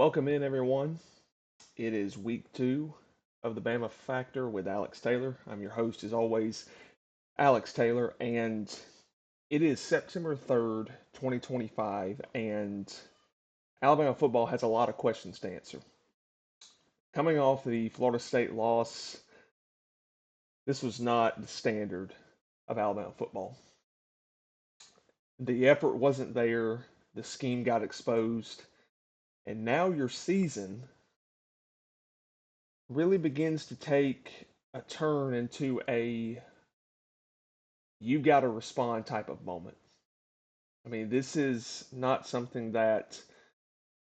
Welcome in, everyone. It is week 2 of the Bama Factor with Alex Taylor. I'm your host, as always, Alex Taylor, and it is September 3rd, 2025, and Alabama football has a lot of questions to answer. Coming off the Florida State loss, this was not the standard of Alabama football. The effort wasn't there, the scheme got exposed, and now your season really begins to take a turn into a you got to respond type of moment. I mean, this is not something that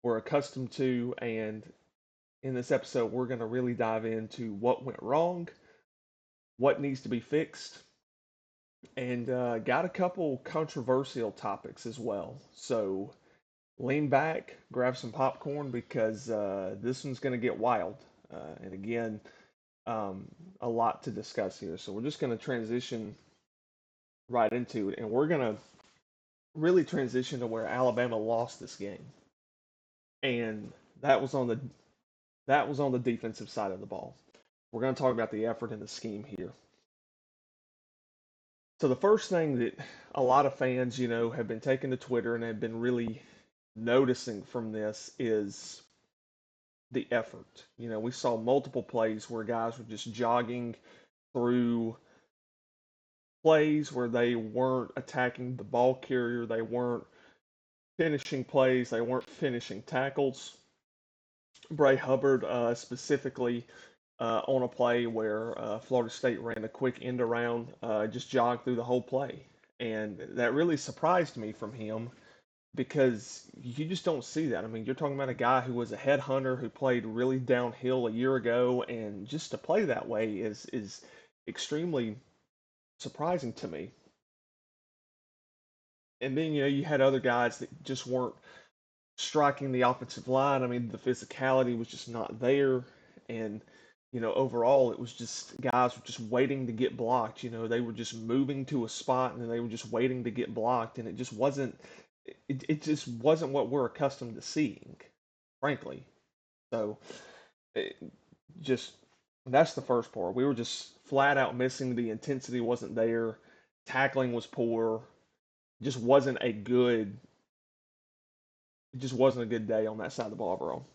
we're accustomed to, and in this episode, we're going to really dive into what went wrong, what needs to be fixed, and got a couple controversial topics as well. So lean back, grab some popcorn because this one's going to get wild. And again, um, a lot to discuss here. So we're just going to transition right into it, and we're going to really transition to where Alabama lost this game, and that was on the defensive side of the ball. We're going to talk about the effort and the scheme here. So the first thing that a lot of fans, have been taking to Twitter and have been really noticing from this is the effort. We saw multiple plays where guys were just jogging through plays where they weren't attacking the ball carrier, they weren't finishing plays, they weren't finishing tackles. Bray Hubbard specifically on a play where Florida State ran a quick end around, just jogged through the whole play. And that really surprised me from him because you just don't see that. I mean, you're talking about a guy who was a headhunter who played really downhill a year ago, and just to play that way is extremely surprising to me. And then you had other guys that just weren't striking the offensive line. I mean, the physicality was just not there, and overall, it was just guys were just waiting to get blocked. They were just moving to a spot and then they were just waiting to get blocked, and it just wasn't what we're accustomed to seeing, frankly. So, it just that's the first part. We were just flat out missing. The intensity wasn't there. Tackling was poor. Just wasn't a good. It just wasn't a good day on that side of the ball overall.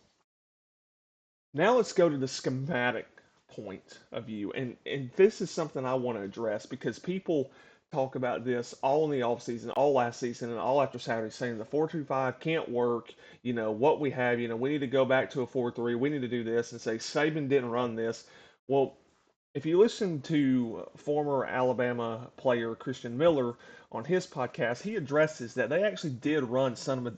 Now let's go to the schematic point of view. And this is something I want to address because people talk about this all in the offseason, all last season, and all after Saturday, saying the 4-2-5 can't work. What we have, we need to go back to a 4-3. We need to do this and say Saban didn't run this. Well, if you listen to former Alabama player Christian Miller on his podcast, he addresses that they actually did run some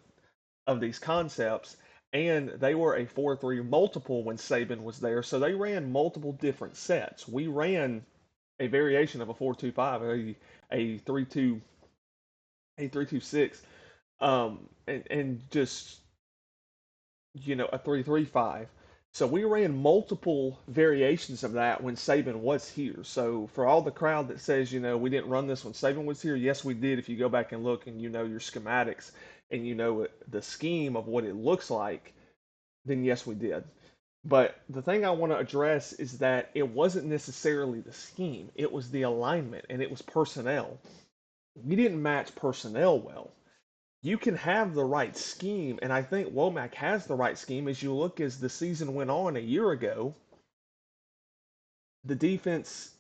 of these concepts, and they were a 4-3 multiple when Saban was there. So they ran multiple different sets. We ran a variation of a 4-2-5, a 3-2, a 3-2-6, and just a 3-3-5. So we ran multiple variations of that when Saban was here. So for all the crowd that says, we didn't run this when Saban was here, yes, we did. If you go back and look and your schematics and the scheme of what it looks like, then yes, we did. But the thing I want to address is that it wasn't necessarily the scheme, it was the alignment and it was personnel. We didn't match personnel well. You can have the right scheme, and I think Womack has the right scheme. As you look as the season went on a year ago, the defense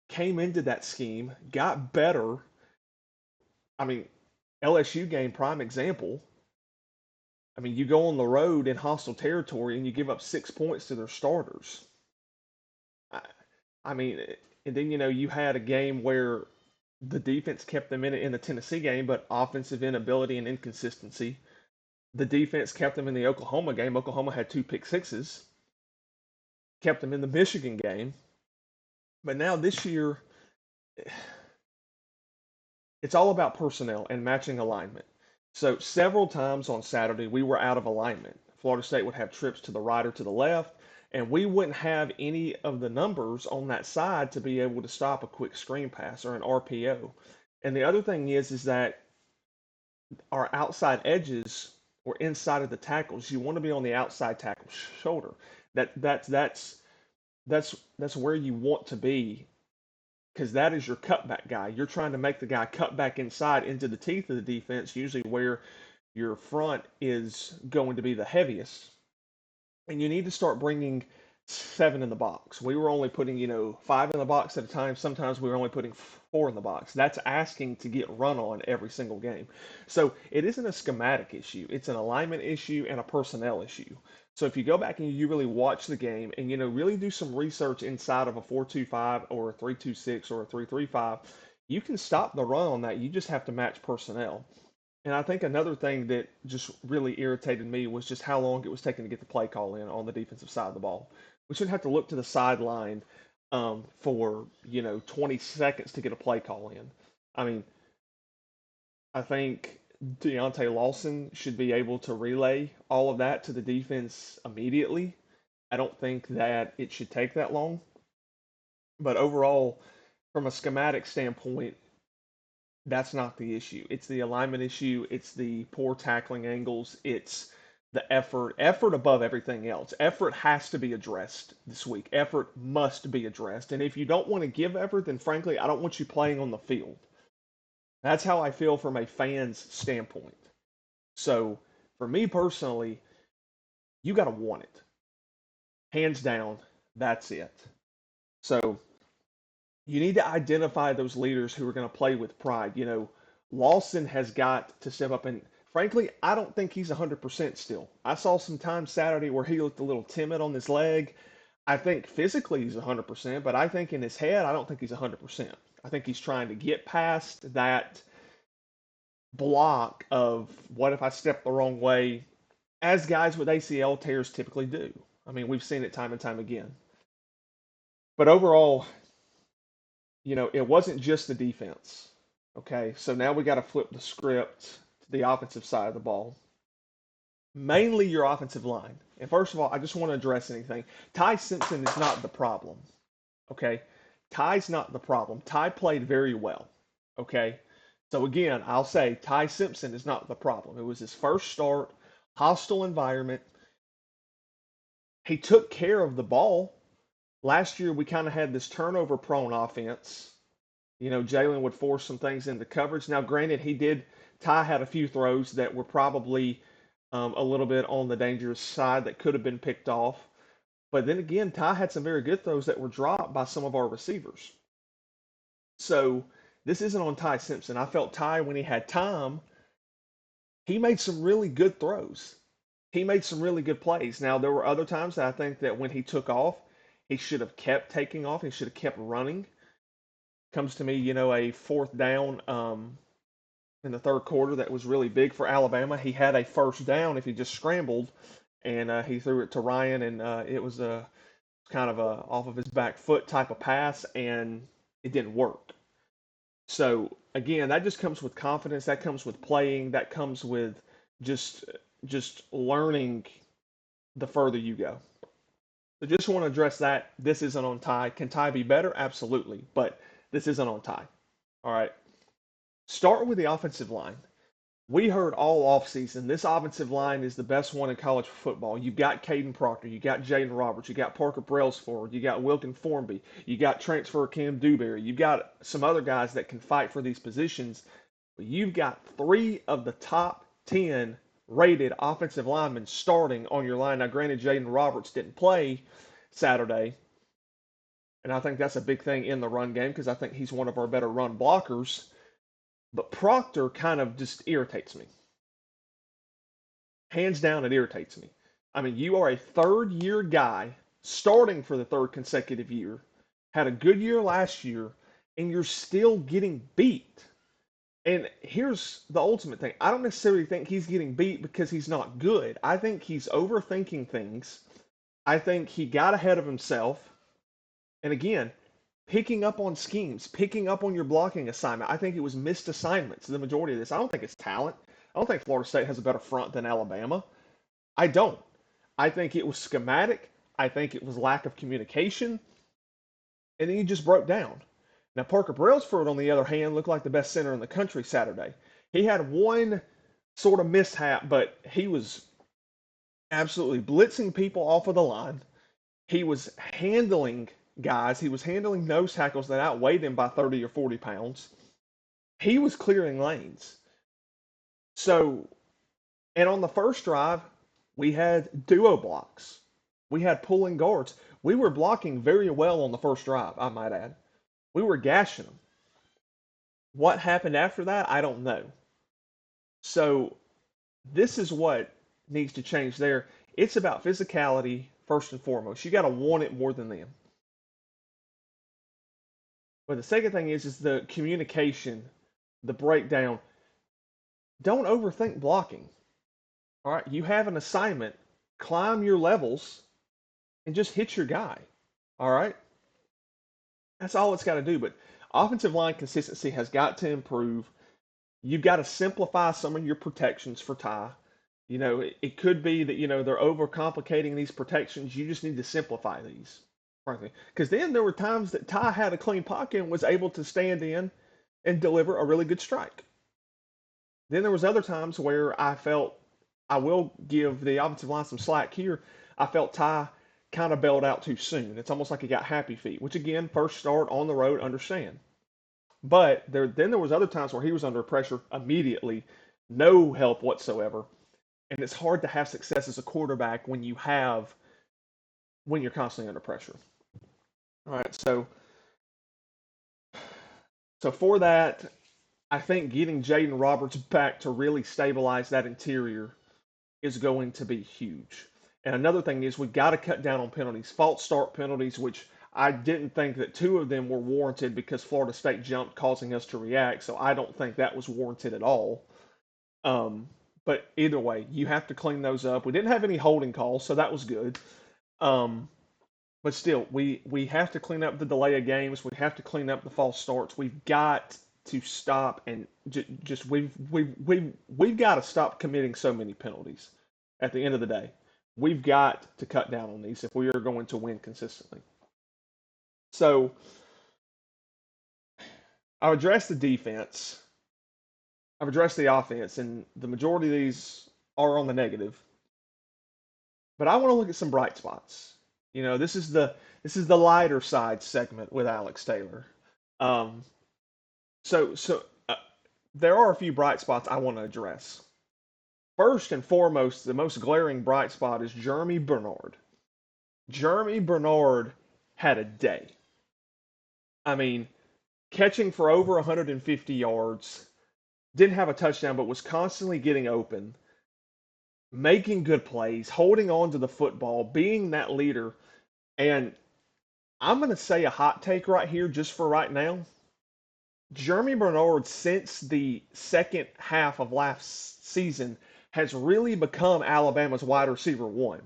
came into that scheme, got better. I mean, LSU game, prime example. I mean, you go on the road in hostile territory and you give up 6 points to their starters. I, I mean, and then you had a game where the defense kept them in it in the Tennessee game, but offensive inability and inconsistency. The defense kept them in the Oklahoma game. Oklahoma had two pick sixes, kept them in the Michigan game. But now this year, it's all about personnel and matching alignment. So several times on Saturday, we were out of alignment. Florida State would have trips to the right or to the left, and we wouldn't have any of the numbers on that side to be able to stop a quick screen pass or an RPO. And the other thing is that our outside edges or inside of the tackles. You want to be on the outside tackle shoulder. That's where you want to be because that is your cutback guy. You're trying to make the guy cut back inside into the teeth of the defense, usually where your front is going to be the heaviest. And you need to start bringing seven in the box. We were only putting, five in the box at a time. Sometimes we were only putting four in the box. That's asking to get run on every single game. So it isn't a schematic issue. It's an alignment issue and a personnel issue. So if you go back and you really watch the game and, really do some research inside of a 4-2-5 or a 3-2-6 or a 3-3-5, you can stop the run on that. You just have to match personnel. And I think another thing that just really irritated me was just how long it was taking to get the play call in on the defensive side of the ball. We shouldn't have to look to the sideline for 20 seconds to get a play call in. I mean, I think Deontay Lawson should be able to relay all of that to the defense immediately. I don't think that it should take that long. But overall, from a schematic standpoint, that's not the issue. It's the alignment issue. It's the poor tackling angles. It's the effort. Effort above everything else. Effort has to be addressed this week. Effort must be addressed. And if you don't want to give effort, then frankly, I don't want you playing on the field. That's how I feel from a fan's standpoint. So for me personally, you got to want it. Hands down, that's it. So you need to identify those leaders who are going to play with pride. Lawson has got to step up. And frankly, I don't think he's 100% still. I saw some time Saturday where he looked a little timid on his leg. I think physically he's 100%, but I think in his head, I don't think he's 100%. I think he's trying to get past that block of what if I step the wrong way, as guys with ACL tears typically do. I mean, we've seen it time and time again. But overall, it wasn't just the defense. Okay, so now we got to flip the script to the offensive side of the ball. Mainly your offensive line. And first of all, I just want to address anything. Ty Simpson is not the problem. Okay, Ty's not the problem. Ty played very well. Okay, so again, I'll say Ty Simpson is not the problem. It was his first start, hostile environment. He took care of the ball. Last year, we kind of had this turnover prone offense. Jalen would force some things into coverage. Now, granted, Ty had a few throws that were probably a little bit on the dangerous side that could have been picked off. But then again, Ty had some very good throws that were dropped by some of our receivers. So this isn't on Ty Simpson. I felt Ty, when he had time, he made some really good throws. He made some really good plays. Now, there were other times that I think that when he took off, he should have kept taking off. He should have kept running. Comes to me, a fourth down in the third quarter that was really big for Alabama. He had a first down if he just scrambled, and he threw it to Ryan, and it was a kind of a off of his back foot type of pass, and it didn't work. So again, that just comes with confidence. That comes with playing. That comes with just just learning the further you go. So just want to address that. This isn't on Ty. Can Ty be better? Absolutely, but this isn't on Ty. All right. Start with the offensive line. We heard all offseason this offensive line is the best one in college football. You've got Caden Proctor, you got Jaden Roberts, you got Parker Brailsford, you got Wilkin Formby, you got transfer Cam Dewberry, you've got some other guys that can fight for these positions. But you've got three of the top 10 rated offensive linemen starting on your line. Now, granted, Jaden Roberts didn't play Saturday, and I think that's a big thing in the run game because I think he's one of our better run blockers. But Proctor kind of just irritates me. Hands down, it irritates me. I mean, you are a third-year guy starting for the third consecutive year, had a good year last year, and you're still getting beat. And here's the ultimate thing. I don't necessarily think he's getting beat because he's not good. I think he's overthinking things. I think he got ahead of himself. And again, picking up on schemes, picking up on your blocking assignment. I think it was missed assignments, the majority of this. I don't think it's talent. I don't think Florida State has a better front than Alabama. I don't. I think it was schematic. I think it was lack of communication. And then you just broke down. Now, Parker Brailsford, on the other hand, looked like the best center in the country Saturday. He had one sort of mishap, but he was absolutely blitzing people off of the line. He was handling guys. He was handling nose tackles that outweighed him by 30 or 40 pounds. He was clearing lanes. So, and on the first drive, we had duo blocks. We had pulling guards. We were blocking very well on the first drive, I might add. We were gashing them. What happened after that, I don't know. So, this is what needs to change there. It's about physicality first and foremost. You got to want it more than them. But the second thing is the communication, the breakdown. Don't overthink blocking. All right, you have an assignment. Climb your levels and just hit your guy. All right, that's all it's got to do. But offensive line consistency has got to improve. You've got to simplify some of your protections for Ty. It could be that they're overcomplicating these protections. You just need to simplify these, frankly. Because then there were times that Ty had a clean pocket and was able to stand in and deliver a really good strike. Then there was other times where I felt I will give the offensive line some slack here. I felt Ty kind of bailed out too soon. It's almost like he got happy feet, which again, first start on the road, understand. But then there was other times where he was under pressure immediately, no help whatsoever, and it's hard to have success as a quarterback when you're constantly under pressure. All right, so for that, I think getting Jaden Roberts back to really stabilize that interior is going to be huge. And another thing is we've got to cut down on penalties, false start penalties, which I didn't think that two of them were warranted because Florida State jumped, causing us to react. So I don't think that was warranted at all. But either way, you have to clean those up. We didn't have any holding calls, so that was good. But still, we have to clean up the delay of games. We have to clean up the false starts. We've got to stop and just we've got to stop committing so many penalties. At the end of the day, we've got to cut down on these if we are going to win consistently. So I've addressed the defense. I've addressed the offense, and the majority of these are on the negative. But I want to look at some bright spots. This is the lighter side segment with Alex Taylor. Um, so there are a few bright spots I want to address. First and foremost, the most glaring bright spot is Germie Bernard. Germie Bernard had a day. I mean, catching for over 150 yards, didn't have a touchdown, but was constantly getting open, making good plays, holding on to the football, being that leader. And I'm going to say a hot take right here just for right now. Germie Bernard, since the second half of last season, has really become Alabama's wide receiver one.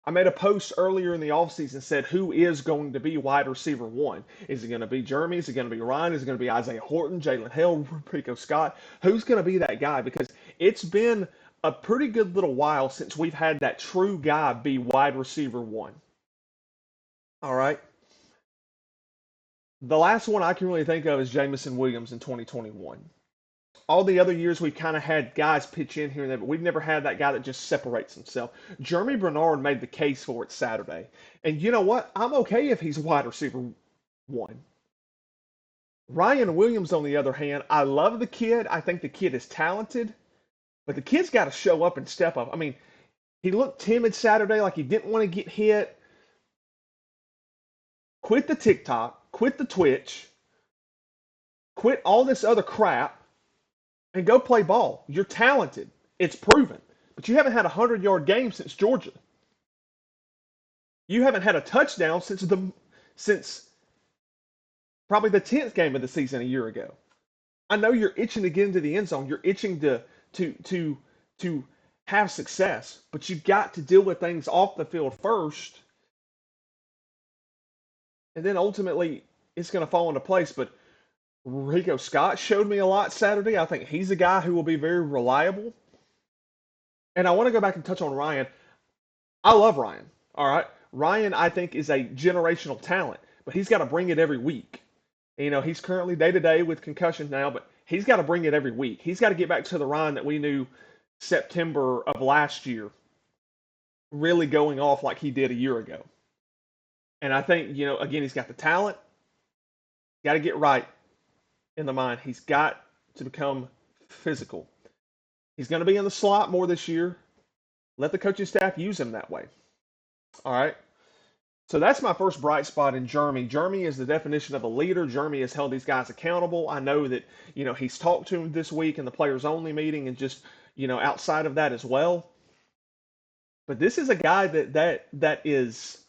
I made a post earlier in the offseason said who is going to be wide receiver one? Is it going to be Germie? Is it going to be Ryan? Is it going to be Isaiah Horton, Jalen Hill, Rico Scott? Who's going to be that guy? Because it's been a pretty good little while since we've had that true guy be wide receiver one. All right. The last one I can really think of is Jamison Williams in 2021. All the other years we've kind of had guys pitch in here and there, but we've never had that guy that just separates himself. Germie Bernard made the case for it Saturday. And you know what? I'm okay if he's wide receiver one. Ryan Williams, on the other hand, I love the kid. I think the kid is talented, but the kid's got to show up and step up. I mean, he looked timid Saturday, like he didn't want to get hit. Quit the TikTok, quit the Twitch, quit all this other crap, and go play ball. You're talented. It's proven. But you haven't had a 100-yard game since Georgia. You haven't had a touchdown since probably the 10th game of the season a year ago. I know you're itching to get into the end zone. You're itching to have success, but you've got to deal with things off the field first. And then ultimately it's going to fall into place. But Rico Scott showed me a lot Saturday. I think he's a guy who will be very reliable. And I want to go back and touch on Ryan. I love Ryan. All right. Ryan, I think, is a generational talent, but he's got to bring it every week. He's currently day to day with concussions now, but He's got to bring it every week. He's got to get back to the Ryan that we knew September of last year, really going off like he did a year ago. And I think, again, he's got the talent, got to get right in the mind. He's got to become physical. He's going to be in the slot more this year. Let the coaching staff use him that way. All right. So that's my first bright spot in Germie. Germie is the definition of a leader. Germie has held these guys accountable. I know that, he's talked to them this week in the players only meeting and just, outside of that as well. But this is a guy that is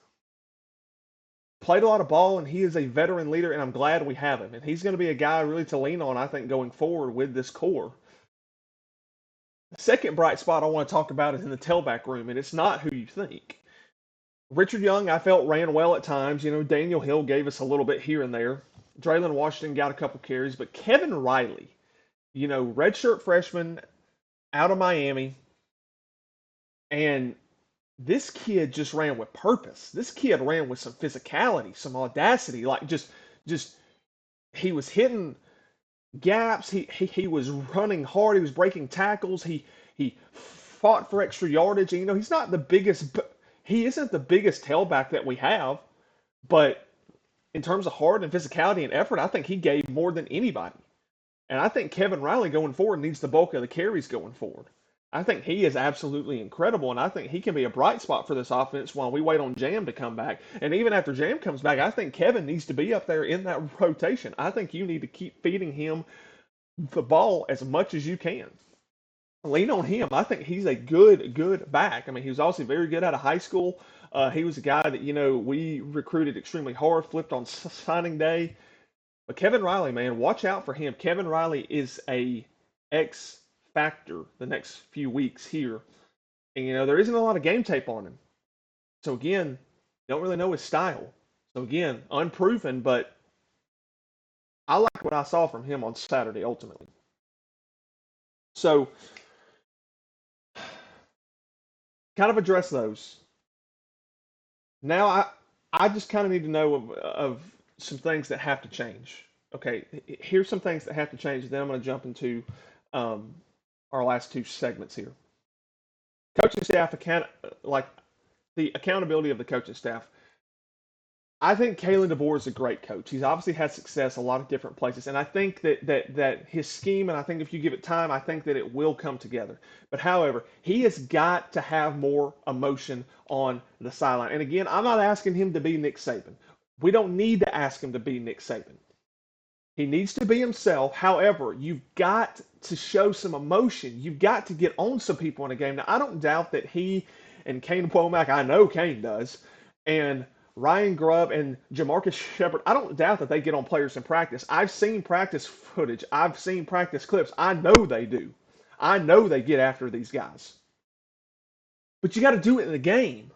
played a lot of ball, and he is a veteran leader, and I'm glad we have him. And he's going to be a guy really to lean on, I think, going forward with this core. The second bright spot I want to talk about is in the tailback room, and it's not who you think. Richard Young, I felt, ran well at times. Daniel Hill gave us a little bit here and there. Draylon Washington got a couple carries, but Kevin Riley, redshirt freshman out of Miami, and this kid just ran with purpose. This kid ran with some physicality, some audacity. Like just he was hitting gaps. He was running hard. He was breaking tackles. He fought for extra yardage. And, he's not the biggest. He isn't the biggest tailback that we have, but in terms of heart and physicality and effort, I think he gave more than anybody. And I think Kevin Riley going forward needs the bulk of the carries going forward. I think he is absolutely incredible, and I think he can be a bright spot for this offense while we wait on Jam to come back. And even after Jam comes back, I think Kevin needs to be up there in that rotation. I think you need to keep feeding him the ball as much as you can. Lean on him. I think he's a good back. I mean, he was also very good out of high school. He was a guy that, we recruited extremely hard, flipped on signing day. But Kevin Riley, man, watch out for him. Kevin Riley is a X factor the next few weeks here. And, there isn't a lot of game tape on him. So, again, don't really know his style. So, again, unproven, but I like what I saw from him on Saturday, ultimately. So, kind of address those. Now, I just kind of need to know of some things that have to change. Okay, here's some things that have to change. Then I'm going to jump into our last two segments here. Coaching staff like the accountability of the coaching staff. I think Kalen DeBoer is a great coach. He's obviously had success a lot of different places, and I think that his scheme, and I think if you give it time, I think that it will come together. But however, he has got to have more emotion on the sideline. And again, I'm not asking him to be Nick Saban. We don't need to ask him to be Nick Saban. He needs to be himself. However, you've got to show some emotion. You've got to get on some people in a game. Now, I don't doubt that he and Kane Womack, I know Kane does, and Ryan Grubb and Jamarcus Shepard, I don't doubt that they get on players in practice. I've seen practice footage. I've seen practice clips. I know they do. I know they get after these guys. But you got to do it in the game.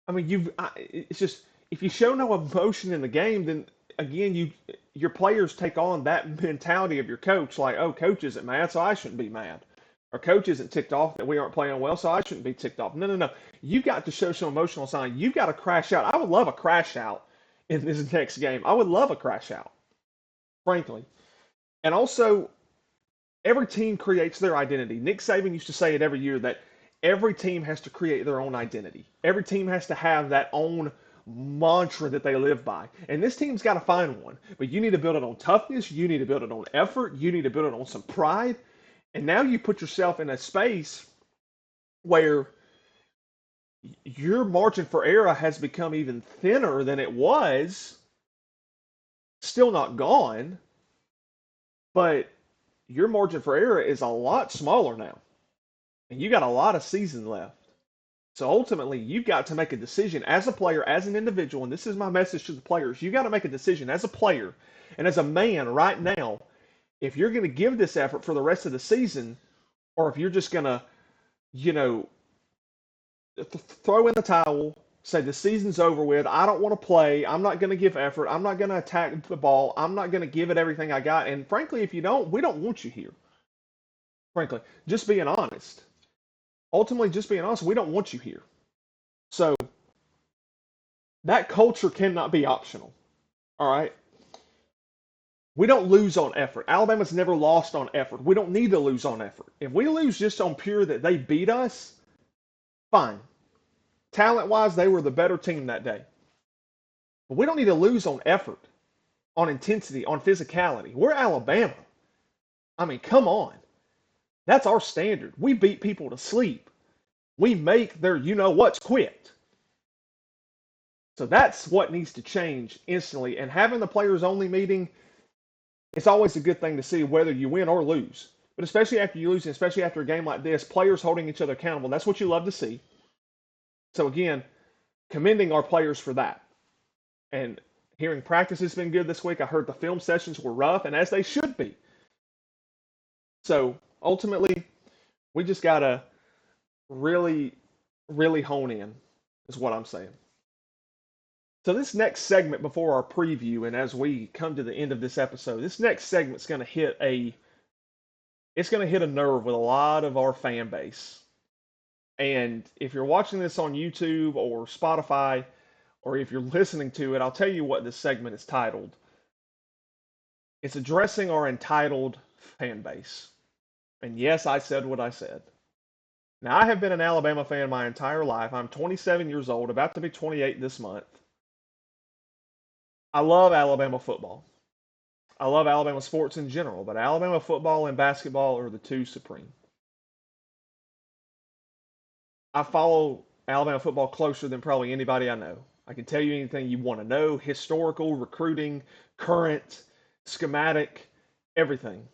I mean, it's just, if you show no emotion in the game, then again, your players take on that mentality of your coach, like, oh, coach isn't mad, so I shouldn't be mad. Or coach isn't ticked off that we aren't playing well, so I shouldn't be ticked off. No. You've got to show some emotional sign. You've got to crash out. I would love a crash out in this next game. I would love a crash out, frankly. And also, every team creates their identity. Nick Saban used to say it every year that every team has to create their own identity. Every team has to have that own mantra that they live by. And this team's got to find one. But you need to build it on toughness. You need to build it on effort. You need to build it on some pride. And now you put yourself in a space where your margin for error has become even thinner than it was. Still not gone, but your margin for error is a lot smaller now. And you got a lot of season left. So ultimately, you've got to make a decision as a player, as an individual, and this is my message to the players. You got to make a decision as a player and as a man right now if you're going to give this effort for the rest of the season, or if you're just going to, throw in the towel, say the season's over with, I don't want to play, I'm not going to give effort, I'm not going to attack the ball, I'm not going to give it everything I got. And frankly, if you don't, we don't want you here. Frankly, just being honest. Ultimately, just being honest, we don't want you here. So that culture cannot be optional. All right? We don't lose on effort. Alabama's never lost on effort. We don't need to lose on effort. If we lose just on pure that they beat us, fine. Talent wise, they were the better team that day. But we don't need to lose on effort, on intensity, on physicality. We're Alabama. I mean, come on. That's our standard. We beat people to sleep. We make their you know what's quit. So that's what needs to change instantly. And having the players only meeting, it's always a good thing to see whether you win or lose. But especially after you lose, and especially after a game like this, players holding each other accountable, that's what you love to see. So again, commending our players for that. And hearing practice has been good this week. I heard the film sessions were rough, and as they should be. So ultimately, we just got to really, really hone in, is what I'm saying. So this next segment before our preview, and as we come to the end of this episode, this next segment's going to hit a nerve with a lot of our fan base. And if you're watching this on YouTube or Spotify, or if you're listening to it, I'll tell you what this segment is titled. It's addressing our entitled fan base. And yes, I said what I said. Now, I have been an Alabama fan my entire life. I'm 27 years old, about to be 28 this month. I love Alabama football. I love Alabama sports in general, but Alabama football and basketball are the two supreme. I follow Alabama football closer than probably anybody I know. I can tell you anything you want to know, historical, recruiting, current, schematic, everything.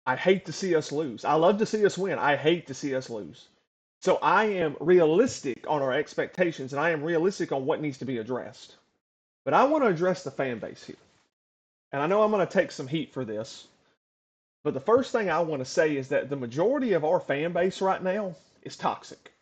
I hate to see us lose. I love to see us win. I hate to see us lose. So I am realistic on our expectations, and I am realistic on what needs to be addressed. But I want to address the fan base here. And I know I'm going to take some heat for this. But the first thing I want to say is that the majority of our fan base right now is toxic.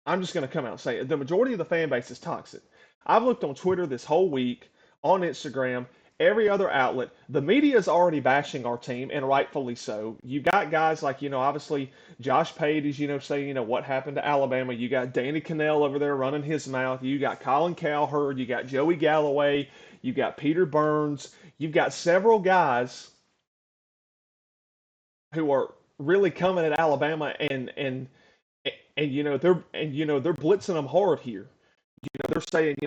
I'm just going to come out and say it. The majority of the fan base is toxic. I've looked on Twitter this whole week, on Instagram, every other outlet. The media is already bashing our team, and rightfully so. You got guys like, obviously Josh Pate is, saying, what happened to Alabama. You got Danny Cannell over there running his mouth. You got Colin Cowherd. You got Joey Galloway. You got Peter Burns. You've got several guys who are really coming at Alabama and they're blitzing them hard here. They're saying,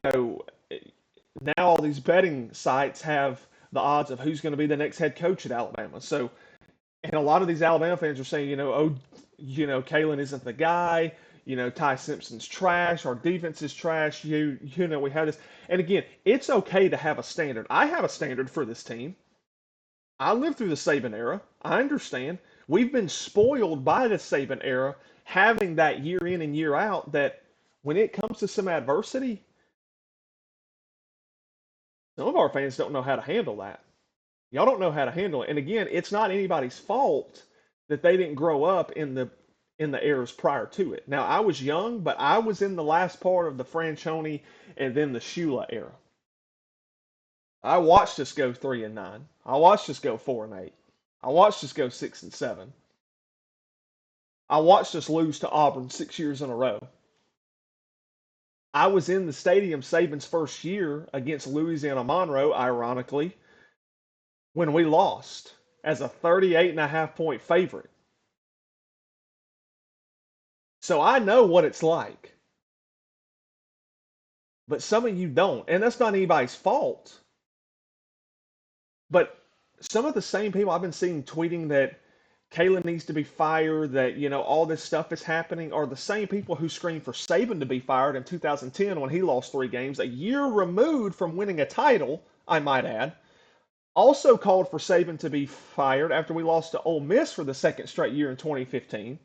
now all these betting sites have the odds of who's going to be the next head coach at Alabama. So, and a lot of these Alabama fans are saying, Kalen isn't the guy. Ty Simpson's trash. Our defense is trash. We have this. And again, it's okay to have a standard. I have a standard for this team. I lived through the Saban era. I understand. We've been spoiled by the Saban era, having that year in and year out that when it comes to some adversity, some of our fans don't know how to handle that. Y'all don't know how to handle it. And again, it's not anybody's fault that they didn't grow up in the eras prior to it. Now, I was young, but I was in the last part of the Franchione and then the Shula era. I watched us go 3-9. I watched us go 4-8. I watched us go 6-7. I watched us lose to Auburn 6 years in a row. I was in the stadium Saban's first year against Louisiana Monroe, ironically, when we lost as a 38.5-point favorite. So I know what it's like. But some of you don't. And that's not anybody's fault. But some of the same people I've been seeing tweeting that Kalen needs to be fired, that, all this stuff is happening, are the same people who screamed for Saban to be fired in 2010 when he lost 3 games, a year removed from winning a title, I might add. Also called for Saban to be fired after we lost to Ole Miss for the second straight year in 2015.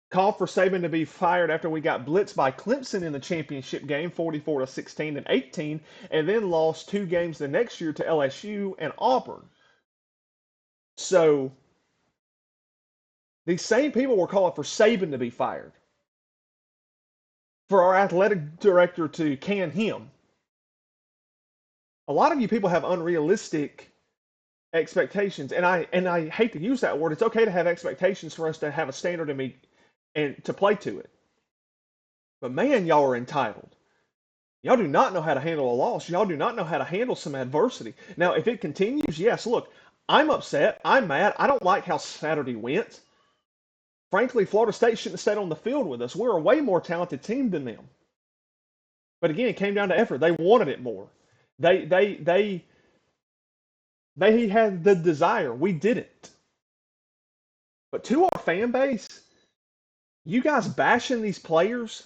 Called for Saban to be fired after we got blitzed by Clemson in the championship game, 44-16 and 18, and then lost 2 games the next year to LSU and Auburn. So these same people were calling for Saban to be fired, for our athletic director to can him. A lot of you people have unrealistic expectations, and I hate to use that word. It's okay to have expectations for us to have a standard and to play to it. But man, y'all are entitled. Y'all do not know how to handle a loss. Y'all do not know how to handle some adversity. Now, if it continues, yes, look, I'm upset. I'm mad. I don't like how Saturday went. Frankly, Florida State shouldn't have stayed on the field with us. We're a way more talented team than them. But again, it came down to effort. They wanted it more. They they they they had the desire. We didn't. But to our fan base, you guys bashing these players,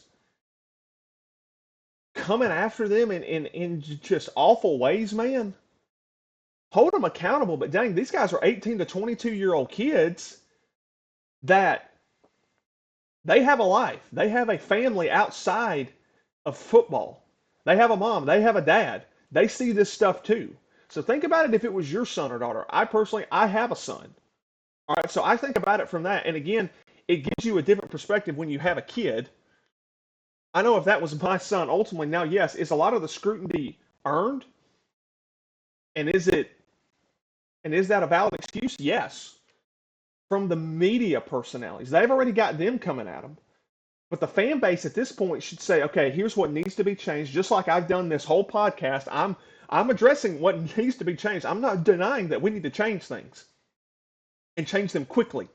coming after them in just awful ways, man. Hold them accountable. But dang, these guys are 18 to 22-year-old kids that they have a life. They have a family outside of football. They have a mom. They have a dad. They see this stuff too. So think about it if it was your son or daughter. I personally, I have a son. All right, so I think about it from that. And again, it gives you a different perspective when you have a kid. I know if that was my son, ultimately, now, yes, is a lot of the scrutiny earned? And is that a valid excuse? Yes. From the media personalities. They've already got them coming at them. But the fan base at this point should say, okay, here's what needs to be changed. Just like I've done this whole podcast, I'm addressing what needs to be changed. I'm not denying that we need to change things and change them quickly.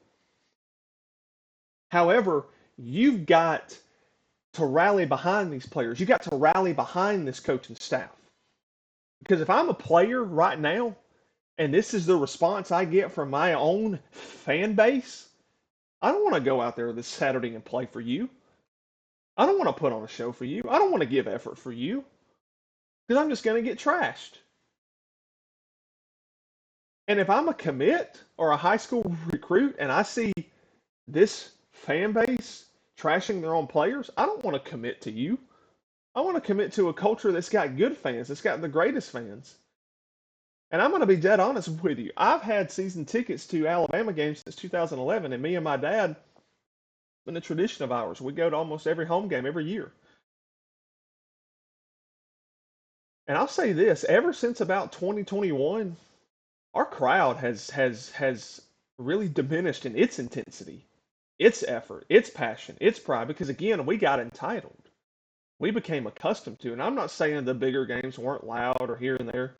However, you've got to rally behind these players. You got to rally behind this coaching staff. Because if I'm a player right now, and this is the response I get from my own fan base, I don't want to go out there this Saturday and play for you. I don't want to put on a show for you. I don't want to give effort for you because I'm just going to get trashed. And if I'm a commit or a high school recruit and I see this fan base trashing their own players, I don't want to commit to you. I want to commit to a culture that's got good fans, that's got the greatest fans. And I'm going to be dead honest with you. I've had season tickets to Alabama games since 2011, and me and my dad, been a tradition of ours. We go to almost every home game every year. And I'll say this: ever since about 2021, our crowd has really diminished in its intensity, its effort, its passion, its pride. Because again, we got entitled. We became accustomed to. And I'm not saying the bigger games weren't loud or here and there.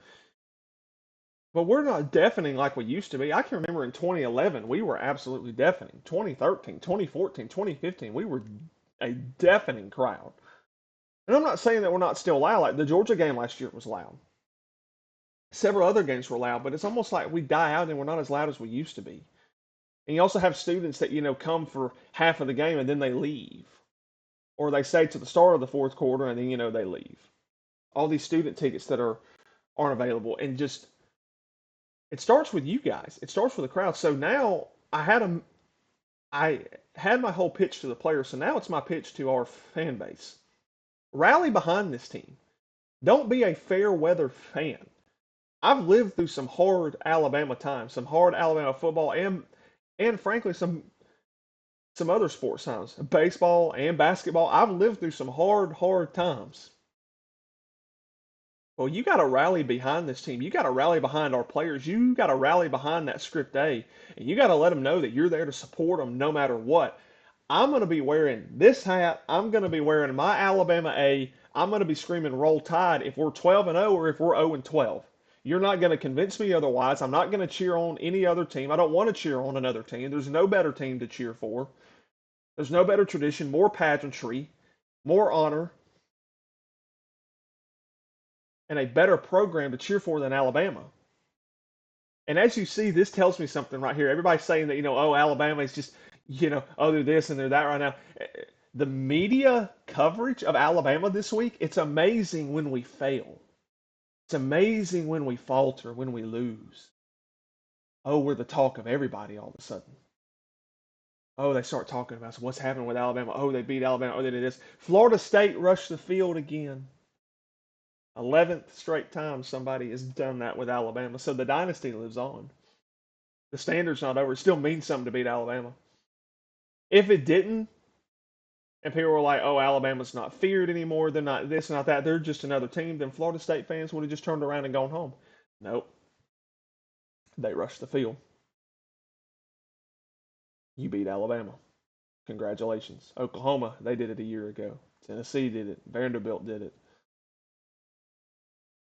But we're not deafening like we used to be. I can remember in 2011, we were absolutely deafening. 2013, 2014, 2015, we were a deafening crowd. And I'm not saying that we're not still loud. Like the Georgia game last year was loud. Several other games were loud, but it's almost like we die out and we're not as loud as we used to be. And you also have students that, come for half of the game and then they leave. Or they stay to the start of the fourth quarter and then, they leave. All these student tickets that aren't available. And just it starts with you guys. It starts with the crowd. So now I had my whole pitch to the players. So now it's my pitch to our fan base. Rally behind this team. Don't be a fair weather fan. I've lived through some hard Alabama times, some hard Alabama football, and frankly some other sports times, baseball and basketball. I've lived through some hard times. Well, you got to rally behind this team. You got to rally behind our players. You got to rally behind that script A, and you got to let them know that you're there to support them no matter what. I'm going to be wearing this hat. I'm going to be wearing my Alabama A. I'm going to be screaming "Roll Tide" if we're 12-0 or if we're 0-12. You're not going to convince me otherwise. I'm not going to cheer on any other team. I don't want to cheer on another team. There's no better team to cheer for. There's no better tradition, more pageantry, more honor, and a better program to cheer for than Alabama. And as you see, this tells me something right here. Everybody's saying that, oh, Alabama is just, oh, they're this and they're that right now. The media coverage of Alabama this week, it's amazing when we fail. It's amazing when we falter, when we lose. Oh, we're the talk of everybody all of a sudden. Oh, they start talking about what's happening with Alabama. Oh, they beat Alabama. Oh, they did this. Florida State rushed the field again. 11th straight time somebody has done that with Alabama. So the dynasty lives on. The standard's not over. It still means something to beat Alabama. If it didn't, and people were like, oh, Alabama's not feared anymore, they're not this, not that, they're just another team, then Florida State fans would have just turned around and gone home. Nope. They rushed the field. You beat Alabama. Congratulations. Oklahoma, they did it a year ago. Tennessee did it. Vanderbilt did it.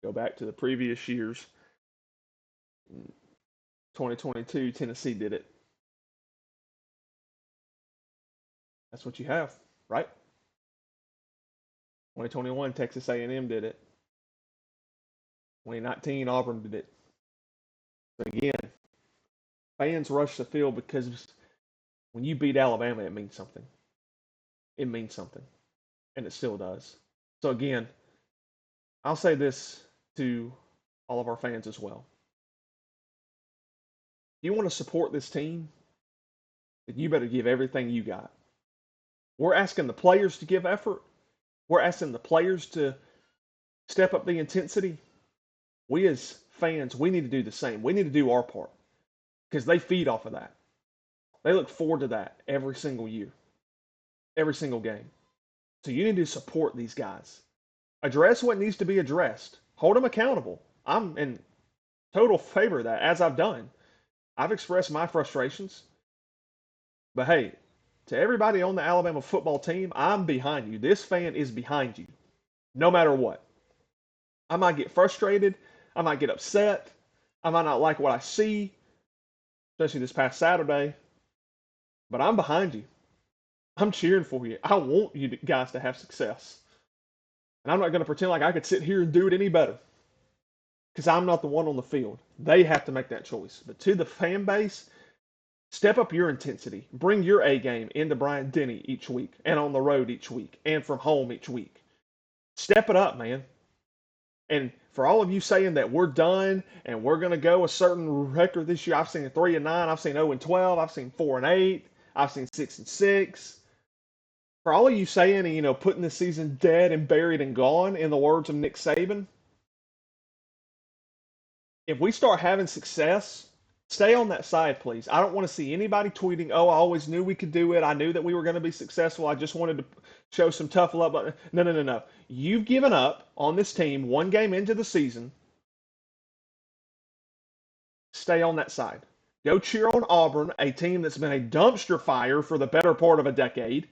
Go back to the previous years. 2022, Tennessee did it. That's what you have, right? 2021, Texas A&M did it. 2019, Auburn did it. So again, fans rush the field because when you beat Alabama, it means something. It means something, and it still does. So again, I'll say this to all of our fans as well. If you want to support this team, then you better give everything you got. We're asking the players to give effort. We're asking the players to step up the intensity. We as fans, we need to do the same. We need to do our part because they feed off of that. They look forward to that every single year, every single game. So you need to support these guys. Address what needs to be addressed. Hold them accountable. I'm in total favor of that, as I've done. I've expressed my frustrations. But hey, to everybody on the Alabama football team, I'm behind you. This fan is behind you, no matter what. I might get frustrated. I might get upset. I might not like what I see, especially this past Saturday. But I'm behind you. I'm cheering for you. I want you guys to have success. And I'm not going to pretend like I could sit here and do it any better because I'm not the one on the field. They have to make that choice. But to the fan base, step up your intensity. Bring your A game into Bryant-Denny each week and on the road each week and from home each week. Step it up, man. And for all of you saying that we're done and we're going to go a certain record this year, I've seen 3-9, I've seen 0-12, I've seen 4-8, I've seen 6-6. For all of you saying, putting the season dead and buried and gone, in the words of Nick Saban, if we start having success, stay on that side, please. I don't want to see anybody tweeting, oh, I always knew we could do it. I knew that we were going to be successful. I just wanted to show some tough love. No, no, no, no. You've given up on this team one game into the season. Stay on that side. Go cheer on Auburn, a team that's been a dumpster fire for the better part of a decade.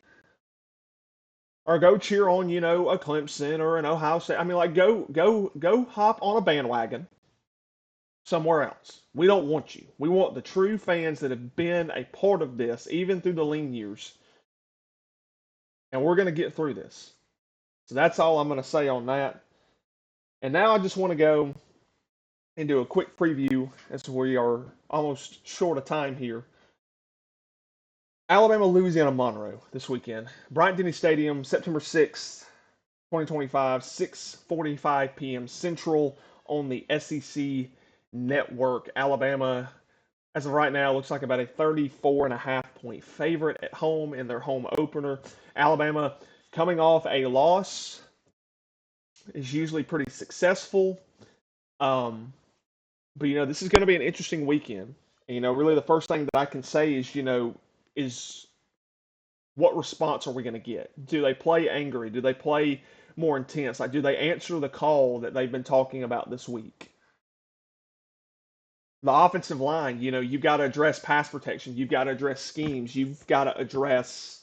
Or go cheer on, a Clemson or an Ohio State. I mean, like, go hop on a bandwagon somewhere else. We don't want you. We want the true fans that have been a part of this, even through the lean years. And we're going to get through this. So that's all I'm going to say on that. And now I just want to go and do a quick preview as we are almost short of time here. Alabama, Louisiana, Monroe this weekend. Bryant-Denny Stadium, September 6th, 2025, 6:45 p.m. Central on the SEC Network. Alabama, as of right now, looks like about a 34.5-point favorite at home in their home opener. Alabama, coming off a loss, is usually pretty successful. But, this is going to be an interesting weekend. Really the first thing that I can say is what response are we going to get? Do they play angry? Do they play more intense? Like, do they answer the call that they've been talking about this week? The offensive line, you've got to address pass protection. You've got to address schemes. You've got to address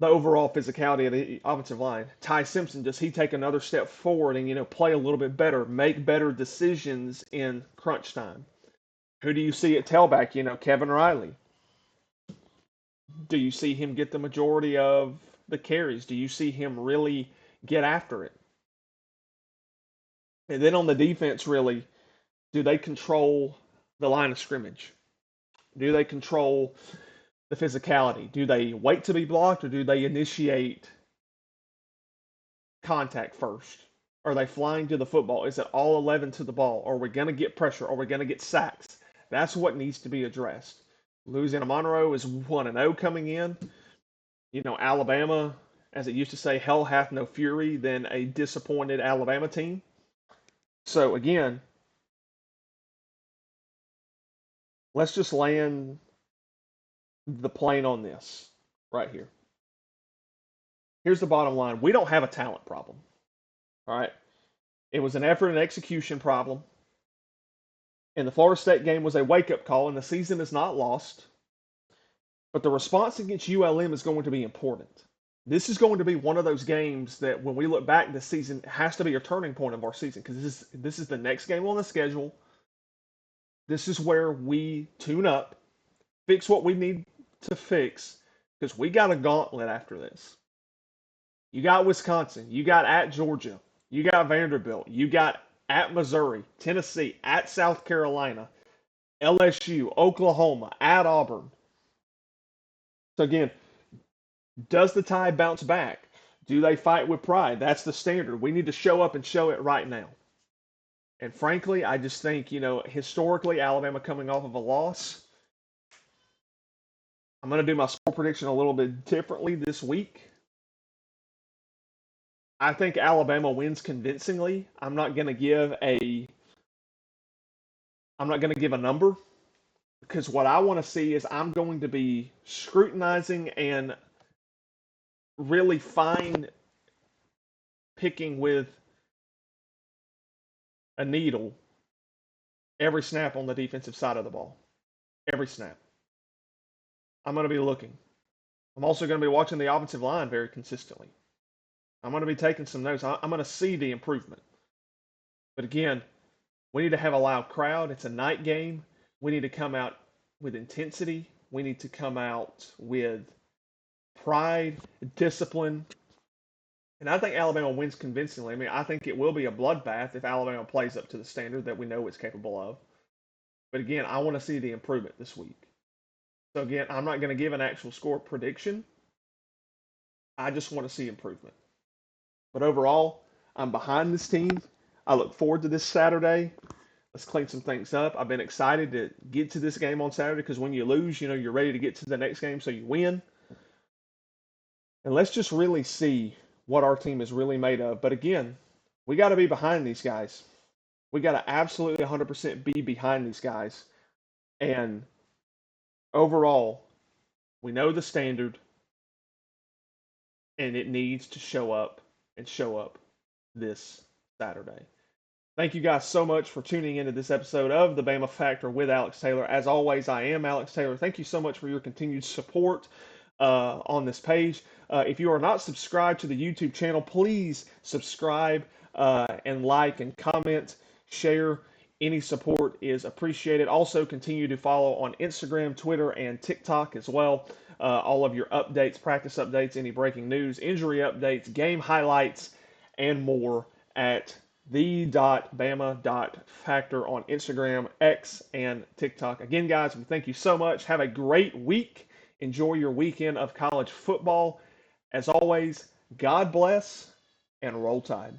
the overall physicality of the offensive line. Ty Simpson, does he take another step forward and, play a little bit better, make better decisions in crunch time? Who do you see at tailback? Kevin Riley. Do you see him get the majority of the carries? Do you see him really get after it? And then on the defense, really, do they control the line of scrimmage? Do they control the physicality? Do they wait to be blocked or do they initiate contact first? Are they flying to the football? Is it all 11 to the ball? Are we going to get pressure? Are we going to get sacks? That's what needs to be addressed. Louisiana Monroe is 1-0 coming in. Alabama, as it used to say, hell hath no fury than a disappointed Alabama team. So again, let's just land the plane on this right here. Here's the bottom line. We don't have a talent problem. All right. It was an effort and execution problem. And the Florida State game was a wake-up call, and the season is not lost. But the response against ULM is going to be important. This is going to be one of those games that when we look back this season has to be a turning point of our season because this is the next game on the schedule. This is where we tune up, fix what we need to fix because we got a gauntlet after this. You got Wisconsin, you got at Georgia, you got Vanderbilt, you got at Missouri, Tennessee, at South Carolina, LSU, Oklahoma, at Auburn. So again, does the Tide bounce back? Do they fight with pride? That's the standard. We need to show up and show it right now. And frankly, I just think, historically, Alabama coming off of a loss, I'm going to do my score prediction a little bit differently this week. I think Alabama wins convincingly. I'm not going to give a number because what I want to see is I'm going to be scrutinizing and really fine picking with a needle every snap on the defensive side of the ball. Every snap. I'm going to be looking. I'm also going to be watching the offensive line very consistently. I'm going to be taking some notes. I'm going to see the improvement. But again, we need to have a loud crowd. It's a night game. We need to come out with intensity. We need to come out with pride, discipline. And I think Alabama wins convincingly. I mean, I think it will be a bloodbath if Alabama plays up to the standard that we know it's capable of. But again, I want to see the improvement this week. So again, I'm not going to give an actual score prediction. I just want to see improvement. But overall, I'm behind this team. I look forward to this Saturday. Let's clean some things up. I've been excited to get to this game on Saturday because when you lose, you're ready to get to the next game so you win. And let's just really see what our team is really made of. But again, we got to be behind these guys. We got to absolutely 100% be behind these guys. And overall, we know the standard, and it needs to show up and show up this Saturday. Thank you guys so much for tuning into this episode of the Bama Factor with Alex Taylor. As always, I am Alex Taylor. Thank you so much for your continued support on this page. If you are not subscribed to the YouTube channel, please subscribe and like and comment, share. Any support is appreciated. Also, continue to follow on Instagram, Twitter, and TikTok as well. All of your updates, practice updates, any breaking news, injury updates, game highlights, and more at the.bama.factor on Instagram, X, and TikTok. Again, guys, we thank you so much. Have a great week. Enjoy your weekend of college football. As always, God bless and roll Tide.